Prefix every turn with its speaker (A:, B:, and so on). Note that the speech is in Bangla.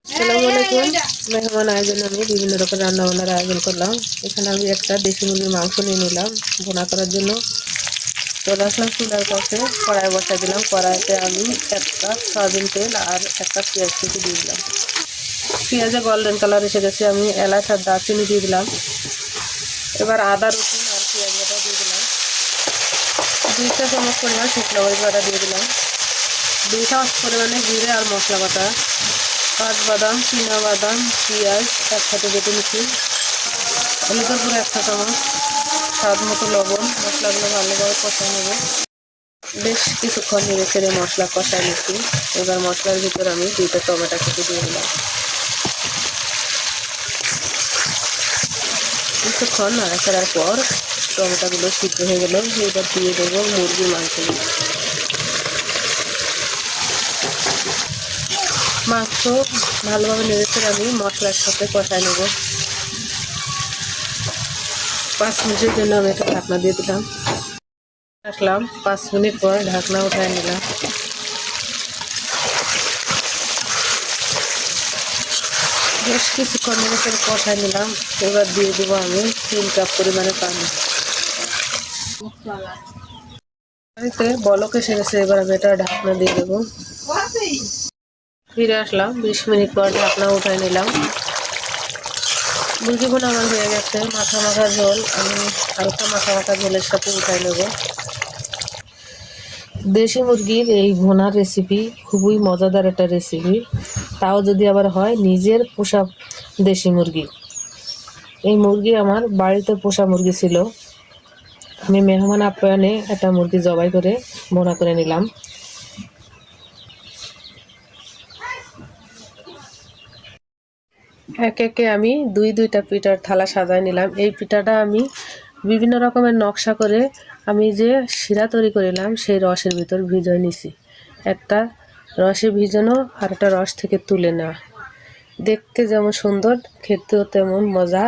A: আসসালামু আলাইকুম। মেহমান আয়োজনে আমি বিভিন্ন রকম রান্না বান্নার আয়োজন করলাম। এখানে আমি একটা দেশি মুরগির মাংস নিয়ে নিলাম ভুনা করার জন্য। চলে আসলাম চুলার পাশে, কড়াই বসাই দিলাম। কড়াইতে আমি একটা সয়াবিন তেল আর একটা পেঁয়াজ কুচি দিয়ে দিলাম। পেঁয়াজে গোল্ডেন কালার এসে গেছে, আমি এলাচ আর দারচিনি দিয়ে দিলাম। এবার আদা রসুন আর পেঁয়াজ বাটা দিয়ে দিলাম। 2 চা চামচ পরিমাণ শুকনো মরিচ বাটা দিয়ে দিলাম। 2 চামচ পরিমাণে জিরে আর মশলা বাটা, কাঠবাদাম, বাদাম, পেঁয়াজ একসাথে বেটে নিচ্ছি। হলুদের গুঁড়ো 1 চা চামচ, স্বাদ মতো লবণ। মশলাগুলো ভালোভাবে কষায় নেব। বেশ কিছুক্ষণ নেড়ে ছেড়ে মশলা কষায় নিচ্ছি। এবার মশলার ভিতর আমি 2টা টমেটো কেটে দিয়ে দিলাম। কিছুক্ষণ নাড়াচাড়ার পর টমেটোগুলো সিদ্ধ হয়ে গেল। এবার দিয়ে দেবো মুরগির মাংসগুলো। মাংস ভালোভাবে নেড়ে ছেড়ে আমি মশলার সাথে কষায় নেব। 5 মিনিটের জন্য আমি একটা ঢাকনা দিয়ে দিলাম। আসলাম 5 মিনিট পর ঢাকনা উঠায় নিলাম। বেশ কিছুক্ষণ নেড়ে কষায় নিলাম। এবার দিয়ে দেবো আমি 3 কাপ পরিমাণে পানি। পানিতে বলক এসে গেছে, এবার আমি এটা ঢাকনা দিয়ে দেবো। ফিরে আসলাম 20 মিনিট পর, ঢাকনা উঠায় নিলাম। মুরগি ভুনা আমার হয়ে গেছে। মাখা মাখা ঝোল আমি হালকা মাখা মাখা ঝোলের সাথে উঠায় নেব। দেশি মুরগির এই ভুনার রেসিপি খুবই মজাদার একটা রেসিপি, তাও যদি আবার হয় নিজের পোষা দেশি মুরগি। এই মুরগি আমার বাড়িতে পোষা মুরগি ছিল। আমি মেহমান আপ্যায়নে একটা মুরগি জবাই করে ভুনা করে নিলাম। একে একে আমি দুইটা পিঠার থালা সাজায় নিলাম। এই পিঠাটা আমি বিভিন্ন রকমের নকশা করে আমি যে শিরা তৈরি করিলাম সেই রসের ভিতর ভিজিয়ে নিছি। একটা রসে ভিজানো আর একটা রস থেকে তুলে নেওয়া। দেখতে যেমন সুন্দর, খেতেও তেমন মজা।